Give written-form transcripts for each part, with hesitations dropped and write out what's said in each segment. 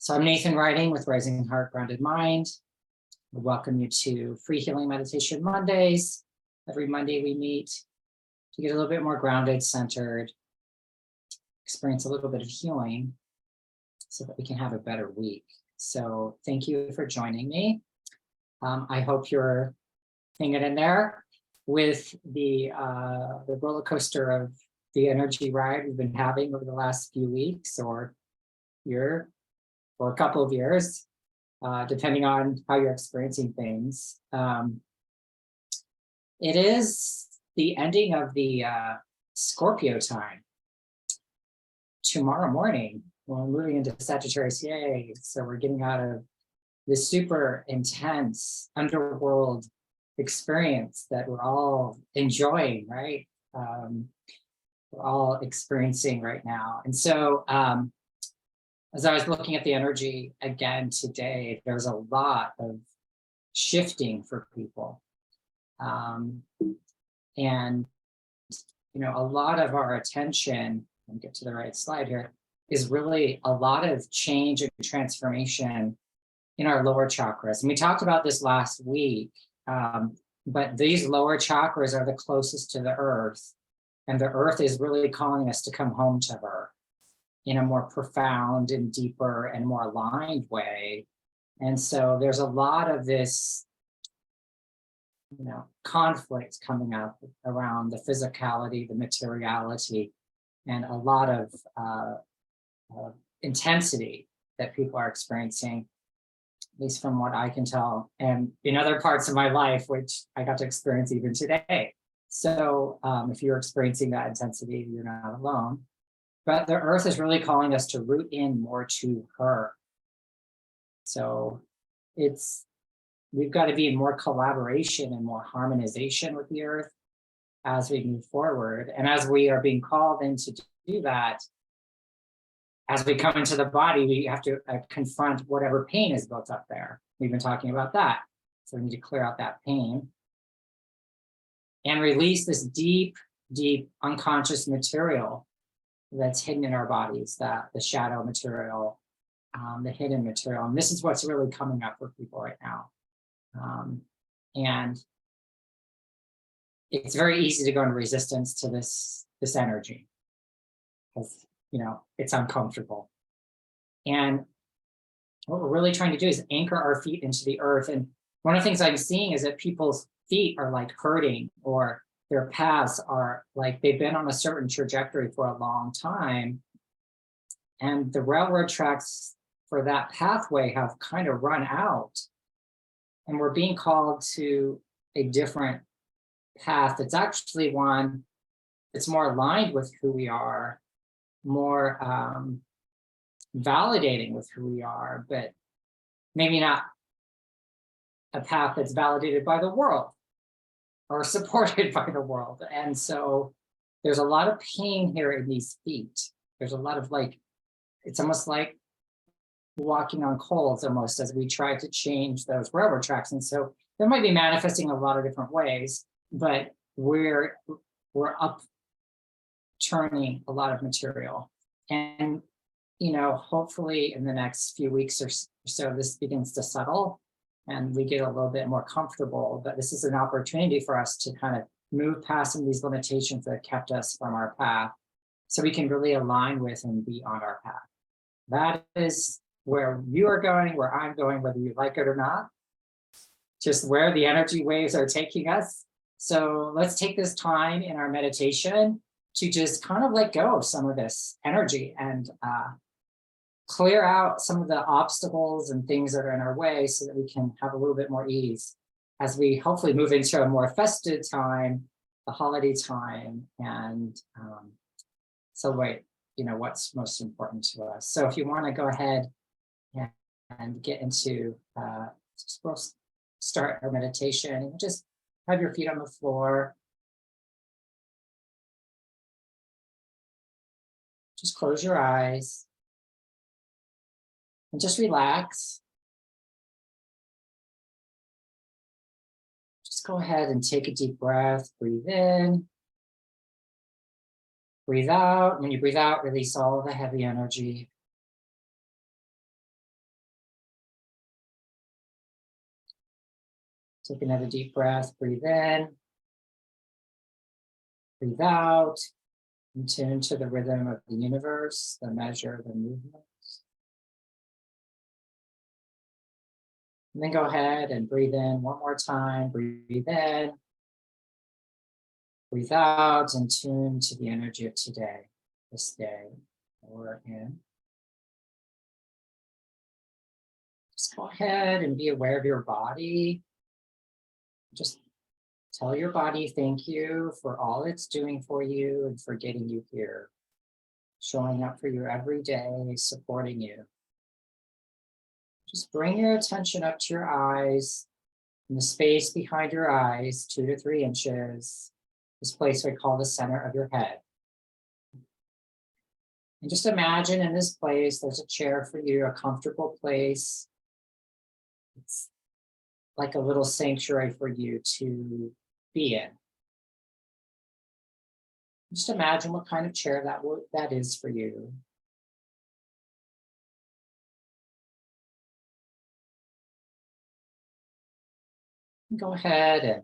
So I'm Nathan Riding with Rising Heart, Grounded Mind. I welcome you to Free Healing Meditation Mondays. Every Monday we meet to get a little bit more grounded, centered, experience a little bit of healing so that we can have a better week. So thank you for joining me. I hope you're hanging in there with the roller coaster of the energy ride we've been having over the last few weeks or year. For a couple of years, depending on how you're experiencing things. It is the ending of the Scorpio time. Tomorrow morning, we're moving into Sagittarius, yay. So we're getting out of this super intense underworld experience that we're all enjoying, right? We're all experiencing right now. And so, as I was looking at the energy again today, there's a lot of shifting for people. And, a lot of our attention, let me get to the right slide here, is really a lot of change and transformation in our lower chakras. And we talked about this last week, but these lower chakras are the closest to the earth. And the earth is really calling us to come home to her in a more profound and deeper and more aligned way. And so there's a lot of this, conflict coming up around the physicality, the materiality, and a lot of intensity that people are experiencing, at least from what I can tell, and in other parts of my life, which I got to experience even today. So if you're experiencing that intensity, you're not alone. But the earth is really calling us to root in more to her. So we've got to be in more collaboration and more harmonization with the earth as we move forward. And as we are being called in to do that, as we come into the body, we have to confront whatever pain is built up there. We've been talking about that. So we need to clear out that pain and release this deep, deep unconscious material that's hidden in our bodies, the shadow material, the hidden material. And this is what's really coming up for people right now. And it's very easy to go into resistance to this energy because, it's uncomfortable. And what we're really trying to do is anchor our feet into the earth. And one of the things I'm seeing is that people's feet are like hurting, or their paths are like they've been on a certain trajectory for a long time. And the railroad tracks for that pathway have kind of run out. And we're being called to a different path that's actually one that's more aligned with who we are, more validating with who we are, but maybe not a path that's validated by the world or supported by the world. And so there's a lot of pain here in these feet. There's a lot of it's almost like walking on coals almost as we try to change those railroad tracks. And so that might be manifesting a lot of different ways, but we're upturning a lot of material. And, hopefully in the next few weeks or so, this begins to settle and we get a little bit more comfortable. But this is an opportunity for us to kind of move past some of these limitations that kept us from our path so we can really align with and be on our path. That is where you are going, where I'm going, whether you like it or not, just where the energy waves are taking us. So let's take this time in our meditation to just kind of let go of some of this energy and clear out some of the obstacles and things that are in our way so that we can have a little bit more ease as we hopefully move into a more festive time, the holiday time, and celebrate, what's most important to us. So if you want to go ahead and get into, we'll start our meditation. Just have your feet on the floor. Just close your eyes and just relax. Just go ahead and take a deep breath. Breathe in. Breathe out. When you breathe out, release all of the heavy energy. Take another deep breath, breathe in, breathe out, and tune to the rhythm of the universe, the measure of the movement. And then go ahead and breathe in one more time, breathe in, breathe out, and tune to the energy of today, this day we're in. Just go ahead and be aware of your body. Just tell your body thank you for all it's doing for you and for getting you here, showing up for you every day, supporting you. Just bring your attention up to your eyes, in the space behind your eyes, 2 to 3 inches, this place we call the center of your head. And just imagine in this place, there's a chair for you, a comfortable place. It's like a little sanctuary for you to be in. Just imagine what kind of chair that is for you. Go ahead and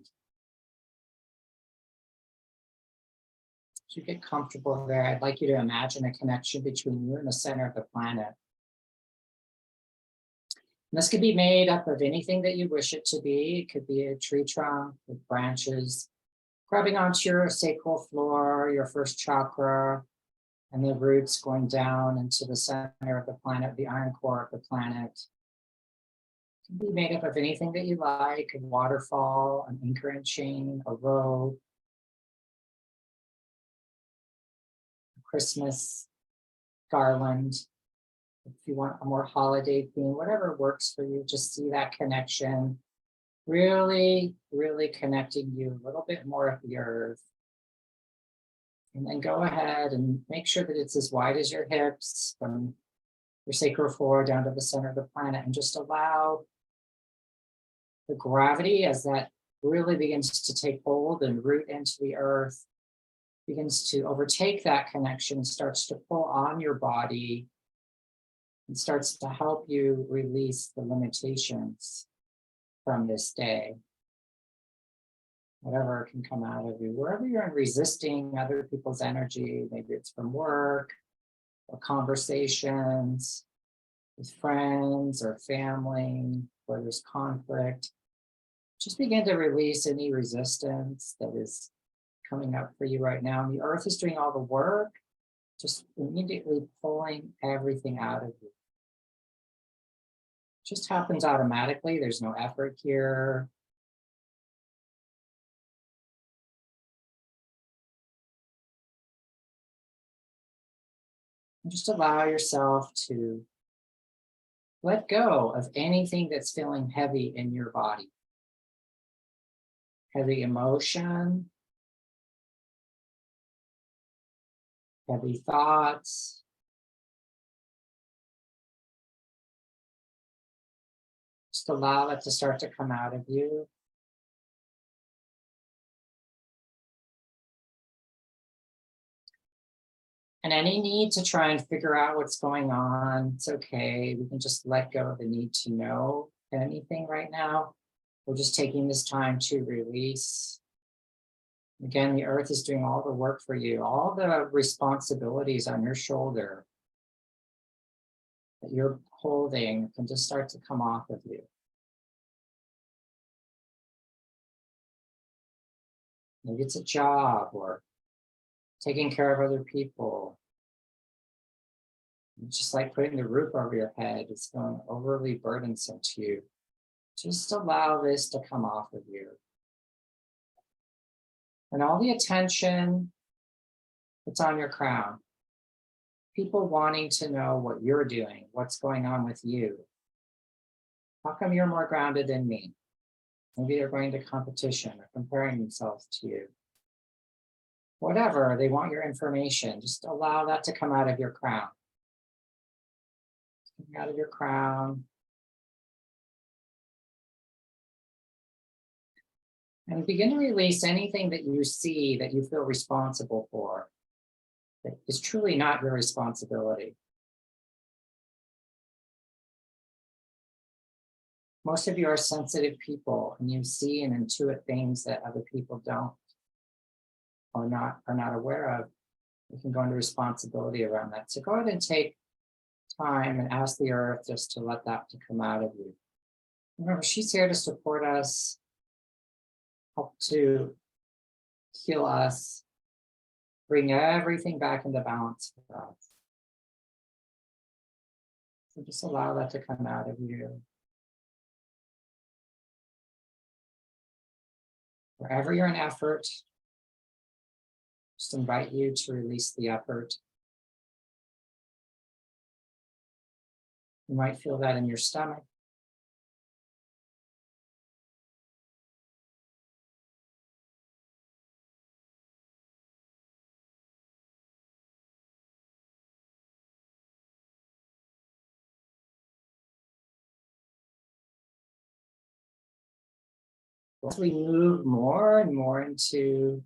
as you get comfortable there, I'd like you to imagine a connection between you and the center of the planet. And this could be made up of anything that you wish it to be. It could be a tree trunk with branches grabbing onto your sacral floor, your first chakra, and the roots going down into the center of the planet, the iron core of the planet. It can be made up of anything that you like, a waterfall, an anchoring chain, a rope, a Christmas garland. If you want a more holiday theme, whatever works for you, just see that connection. Really, really connecting you a little bit more of the earth. And then go ahead and make sure that it's as wide as your hips from your sacral floor down to the center of the planet, and just allow the gravity as that really begins to take hold and root into the earth, begins to overtake that connection, starts to pull on your body, and starts to help you release the limitations from this day. Whatever can come out of you, wherever you're resisting other people's energy, maybe it's from work or conversations with friends or family where there's conflict, just begin to release any resistance that is coming up for you right now. And the earth is doing all the work, just immediately pulling everything out of you. It just happens automatically. There's no effort here. And just allow yourself to let go of anything that's feeling heavy in your body. Heavy emotion, heavy thoughts, just allow it to start to come out of you. And any need to try and figure out what's going on, it's okay. We can just let go of the need to know anything right now. We're just taking this time to release. Again, the earth is doing all the work for you, all the responsibilities on your shoulder that you're holding can just start to come off of you. Maybe it's a job or taking care of other people. It's just like putting the roof over your head. It's feeling overly burdensome to you. Just allow this to come off of you. And all the attention that's on your crown, people wanting to know what you're doing, what's going on with you. How come you're more grounded than me? Maybe they're going to competition or comparing themselves to you. Whatever, they want your information. Just allow that to come out of your crown. Coming out of your crown. And begin to release anything that you see that you feel responsible for, that is truly not your responsibility. most of you are sensitive people and you see and intuit things that other people don't or are not aware of. You can go into responsibility around that. So go ahead and take time and ask the earth just to let that to come out of you. Remember, she's here to support us, help to heal us, bring everything back into balance for us. So just allow that to come out of you. Wherever you're in effort, just invite you to release the effort. You might feel that in your stomach. As we move more and more into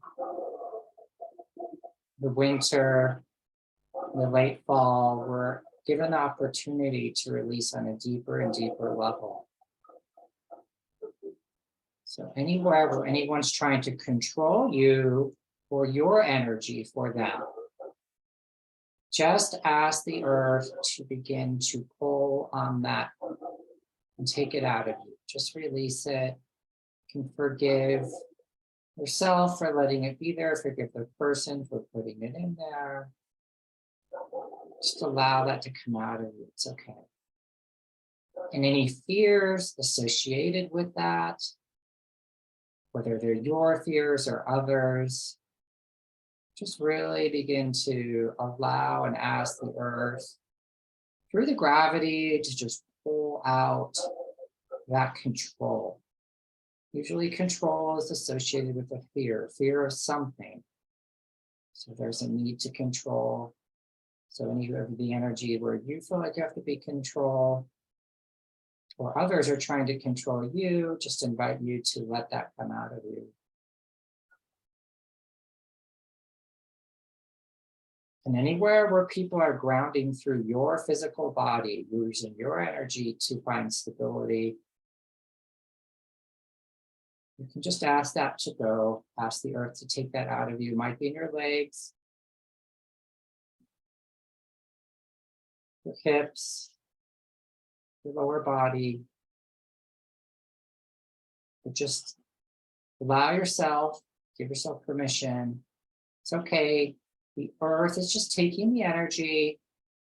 the winter, the late fall, we're given the opportunity to release on a deeper and deeper level. So anywhere where anyone's trying to control you or your energy for them, just ask the earth to begin to pull on that and take it out of you. Just release it. You can forgive yourself for letting it be there, forgive the person for putting it in there. Just allow that to come out of you. It's okay. And any fears associated with that, whether they're your fears or others, just really begin to allow and ask the earth through the gravity to just pull out that control. Usually control is associated with a fear of something. So there's a need to control. So any of the energy where you feel like you have to be control, or others are trying to control you, just invite you to let that come out of you. And anywhere where people are grounding through your physical body, using your energy to find stability, you can just ask that to go, ask the earth to take that out of you. It might be in your legs, your hips, your lower body. But just allow yourself, give yourself permission. It's okay. The earth is just taking the energy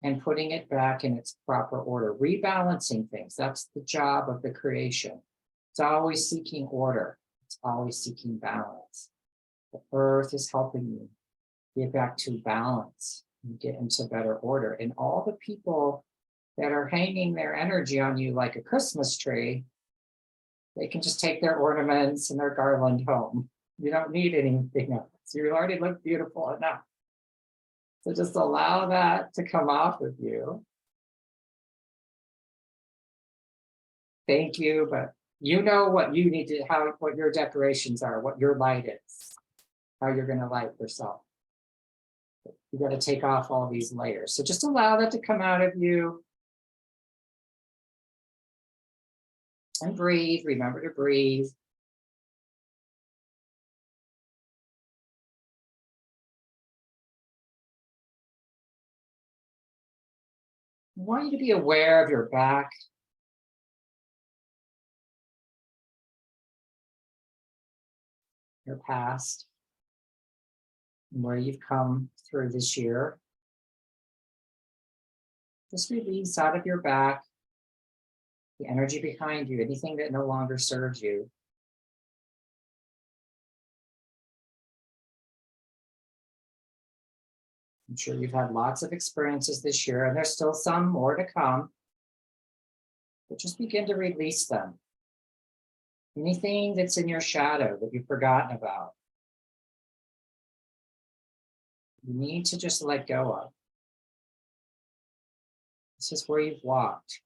and putting it back in its proper order, rebalancing things. That's the job of the creation. It's always seeking order. It's always seeking balance. The earth is helping you get back to balance and get into better order. And all the people that are hanging their energy on you like a Christmas tree, they can just take their ornaments and their garland home. You don't need anything else. You already look beautiful enough. So just allow that to come off of you. Thank you, but you know what you need to, what your decorations are, what your light is, how you're going to light yourself. You got to take off all these layers. So just allow that to come out of you. And breathe. Remember to breathe. I want you to be aware of your back. Your past. And where you've come through this year. Just release out of your back the energy behind you, anything that no longer serves you. I'm sure you've had lots of experiences this year, and there's still some more to come. But just begin to release them. Anything that's in your shadow that you've forgotten about, you need to just let go of. This is where you've walked.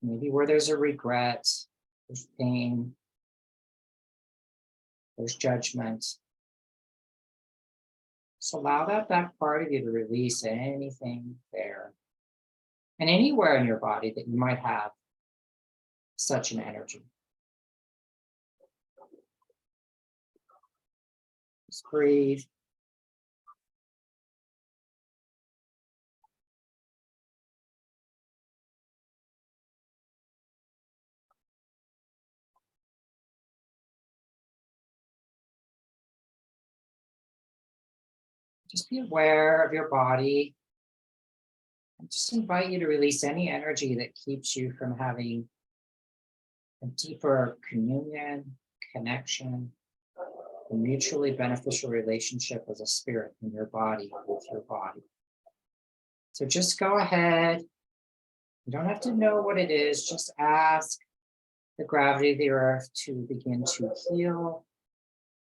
Maybe where there's a regret, there's pain, there's judgment. So allow that back part of you to release anything there. And anywhere in your body that you might have such an energy. Just breathe. Just be aware of your body. And just invite you to release any energy that keeps you from having a deeper communion, connection, a mutually beneficial relationship as a spirit in your body with your body. So just go ahead. You don't have to know what it is. Just ask the gravity of the earth to begin to heal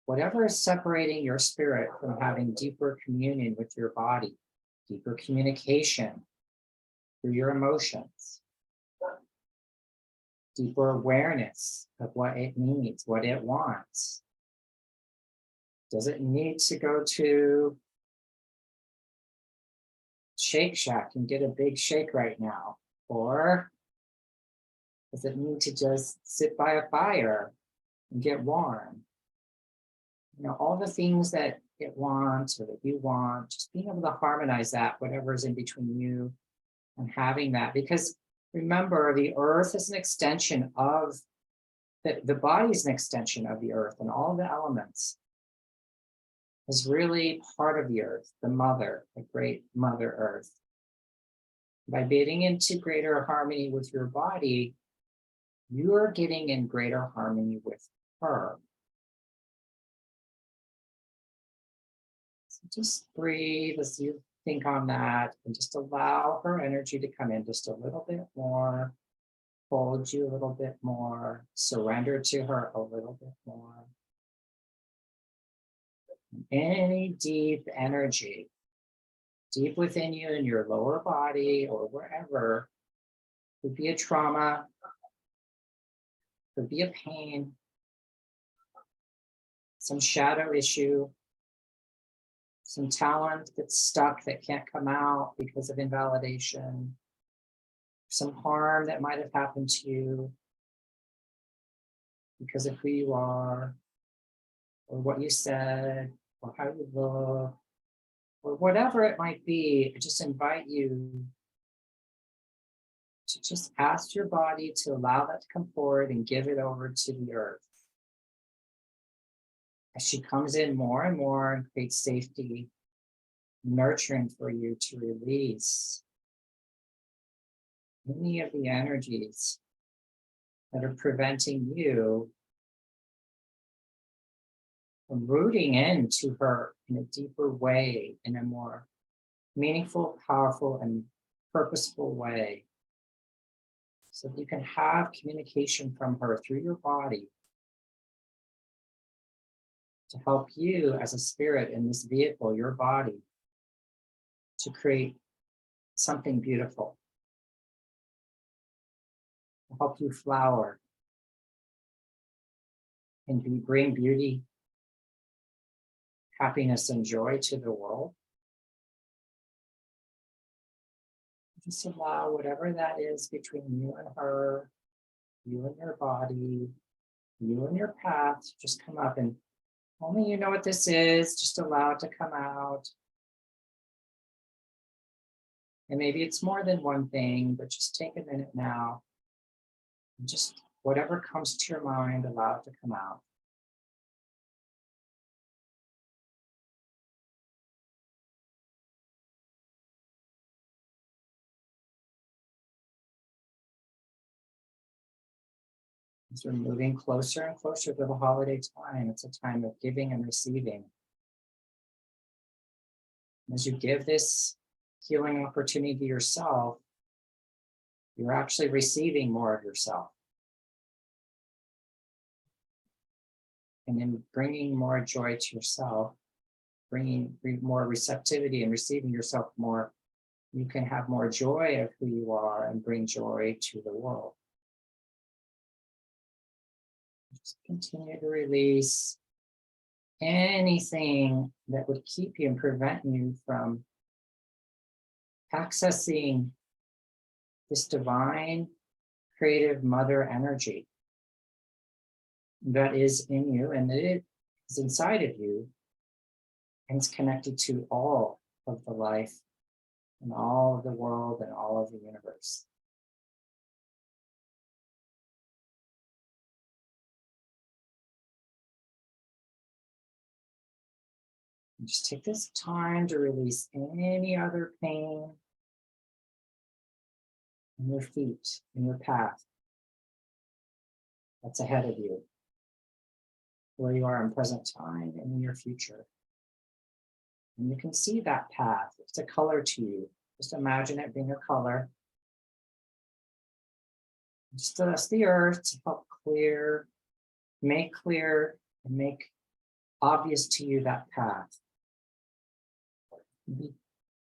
whatever is separating your spirit from having deeper communion with your body, deeper communication through your emotions, deeper awareness of what it needs, what it wants. Does it need to go to Shake Shack and get a big shake right now? Or does it need to just sit by a fire and get warm? You know, all the things that it wants or that you want, just being able to harmonize that, whatever is in between you and having that. Because remember, the earth is an extension of, the body is an extension of the earth, and all the elements is really part of the earth, the mother, the great mother earth. By getting into greater harmony with your body, you are getting in greater harmony with her. So just breathe as you think on that, and just allow her energy to come in just a little bit more, hold you a little bit more, surrender to her a little bit more. Any deep energy, deep within you in your lower body or wherever, could be a trauma, could be a pain, some shadow issue, some talent that's stuck that can't come out because of invalidation, some harm that might have happened to you because of who you are, or what you said, or how you look, or whatever it might be. I just invite you to just ask your body to allow that to come forward and give it over to the earth. As she comes in more and more and creates safety, nurturing for you to release any of the energies that are preventing you from rooting into her in a deeper way, in a more meaningful, powerful, and purposeful way, so that you can have communication from her through your body to help you as a spirit in this vehicle, your body, to create something beautiful, to help you flower and bring beauty, happiness, and joy to the world. Just allow whatever that is between you and her, you and your body, you and your path, just come up, and only you know what this is, just allow it to come out. And maybe it's more than one thing, but just take a minute now, and just whatever comes to your mind, allow it to come out. As we're moving closer and closer to the holiday time, it's a time of giving and receiving. As you give this healing opportunity to yourself, you're actually receiving more of yourself. And in bringing more joy to yourself, bringing more receptivity and receiving yourself more, you can have more joy of who you are and bring joy to the world. Just continue to release anything that would keep you and prevent you from accessing this divine creative mother energy that is in you and it is inside of you, and it's connected to all of the life and all of the world and all of the universe. And just take this time to release any other pain in your feet, in your path that's ahead of you, where you are in present time and in your future. And you can see that path. It's a color to you. Just imagine it being a color. Just ask the earth to help clear, and make obvious to you that path. Be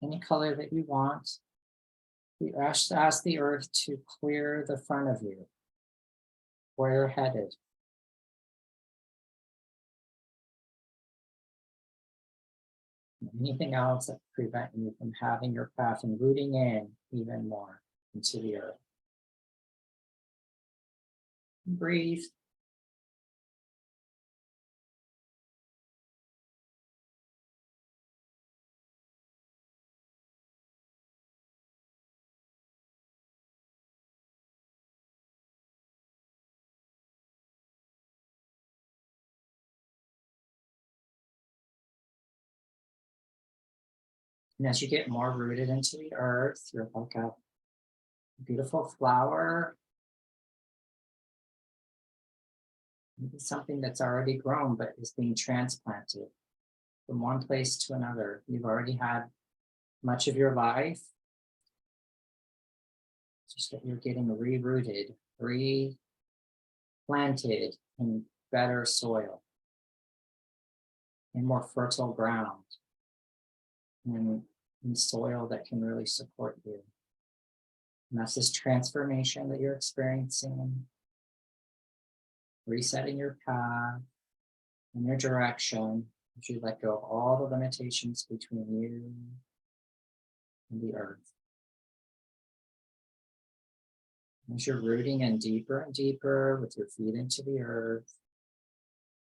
any color that you want. You ask the earth to clear the front of you, where you're headed. Anything else that prevent you from having your path and rooting in even more into the earth. Breathe. And as you get more rooted into the earth, you're like a beautiful flower. Maybe something that's already grown, but is being transplanted from one place to another. You've already had much of your life. Just that you're getting re-rooted, replanted in better soil, in more fertile ground, and in soil that can really support you. And that's this transformation that you're experiencing, resetting your path and your direction as you let go of all the limitations between you and the earth. As you're rooting in deeper and deeper with your feet into the earth,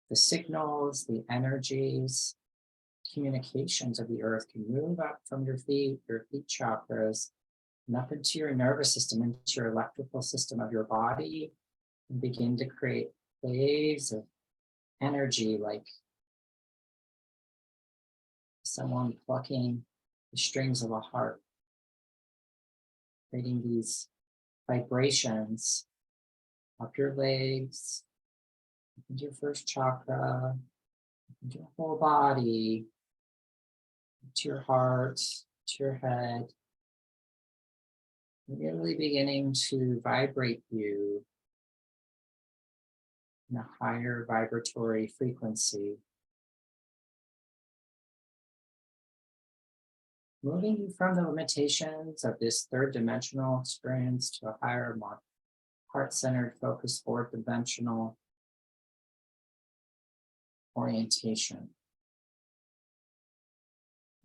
the signals, the energies, communications of the earth can move up from your feet chakras, and up into your nervous system, into your electrical system of your body, and begin to create waves of energy like someone plucking the strings of a harp, creating these vibrations up your legs, into your first chakra, into your whole body, to your heart, to your head, really beginning to vibrate you in a higher vibratory frequency. Moving you from the limitations of this third dimensional experience to a higher, more heart-centered, focused, fourth dimensional orientation.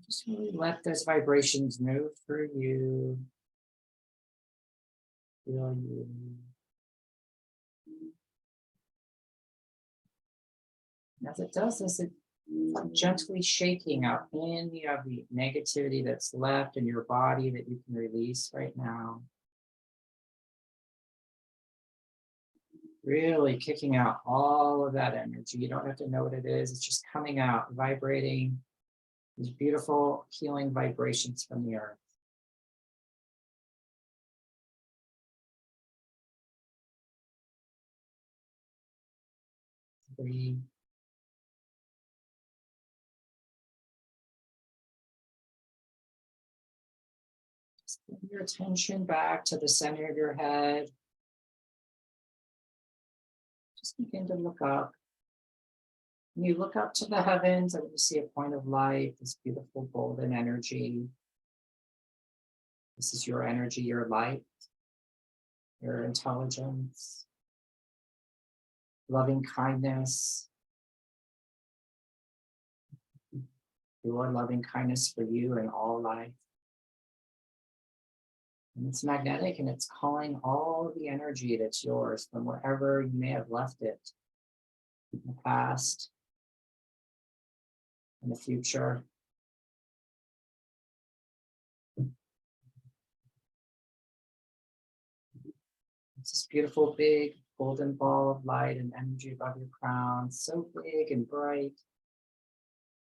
Just really let those vibrations move through you. Feel you. And as it does this, it gently shaking out any of the negativity that's left in your body that you can release right now. Really kicking out all of that energy. You don't have to know what it is. It's just coming out, vibrating these beautiful healing vibrations from the earth. Breathe. Just bring your attention back to the center of your head. Just begin to look up. When you look up to the heavens and you see a point of light, this beautiful golden energy. This is your energy, your light, your intelligence, loving kindness, your loving kindness for you and all life. And it's magnetic, and it's calling all the energy that's yours from wherever you may have left it in the past, in the future. It's this beautiful, big, golden ball of light and energy above your crown, so big and bright.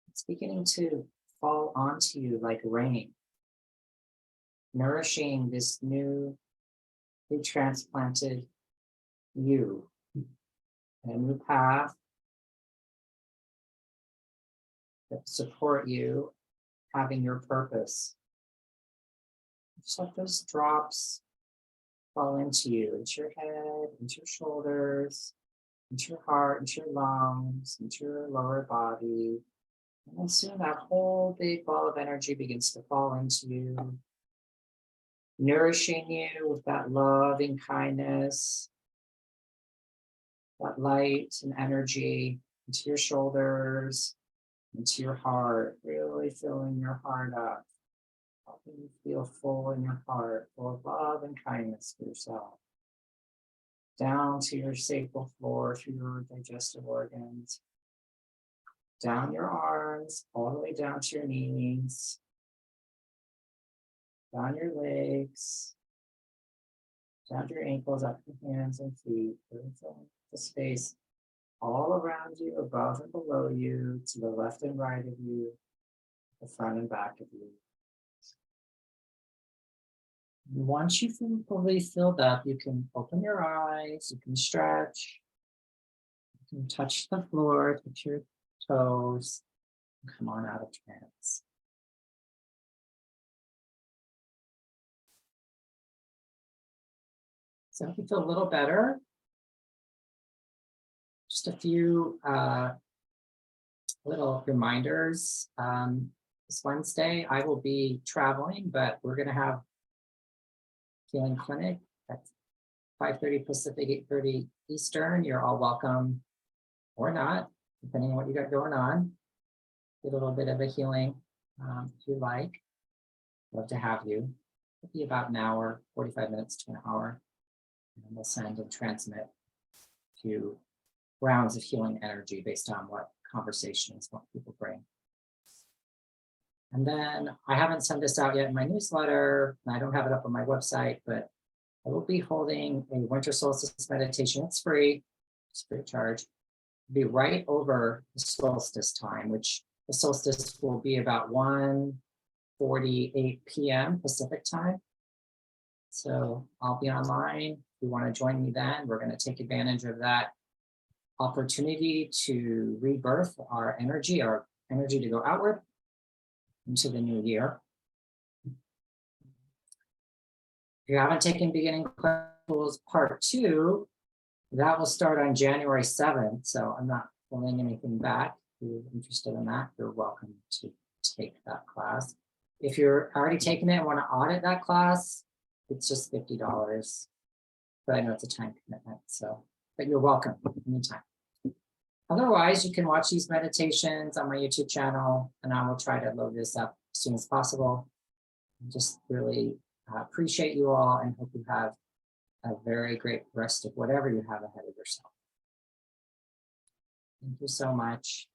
It's beginning to fall onto you like rain, nourishing this new, transplanted you, and a new path that support you having your purpose. Just let those drops fall into you, into your head, into your shoulders, into your heart, into your lungs, into your lower body. And then soon that whole big ball of energy begins to fall into you, nourishing you with that love and kindness, that light and energy into your shoulders, into your heart, really filling your heart up, helping you feel full in your heart, full of love and kindness for yourself. Down to your sacral floor, through your digestive organs, down your arms, all the way down to your knees, down your legs, down to your ankles, up your hands and feet, really filling the space all around you, above and below you, to the left and right of you, the front and back of you. And once you feel fully filled up, you can open your eyes, you can stretch, you can touch the floor, touch your toes, and come on out of trance. So if you feel a little better, just a few little reminders. This Wednesday, I will be traveling, but we're going to have healing clinic at 5:30 Pacific, 8:30 Eastern. You're all welcome or not, depending on what you got going on. Get a little bit of a healing if you like. Love to have you. It'll be about an hour, 45 minutes to an hour. And we'll send and transmit a few rounds of healing energy based on what conversations, what people bring. And then I haven't sent this out yet in my newsletter, and I don't have it up on my website, but I will be holding a winter solstice meditation. It's free, it's free of charge. It'll be right over the solstice time, which the solstice will be about 1:48 p.m. Pacific time. So I'll be online. If you want to join me then, we're going to take advantage of that opportunity to rebirth our energy to go outward into the new year. If you haven't taken Beginning Tools Part 2, that will start on January 7th. So I'm not pulling anything back. If you're interested in that, you're welcome to take that class. If you're already taking it and want to audit that class, it's just $50. But I know it's a time commitment, so, but you're welcome anytime. Otherwise, you can watch these meditations on my YouTube channel, and I will try to load this up as soon as possible. I just really appreciate you all and hope you have a very great rest of whatever you have ahead of yourself. Thank you so much.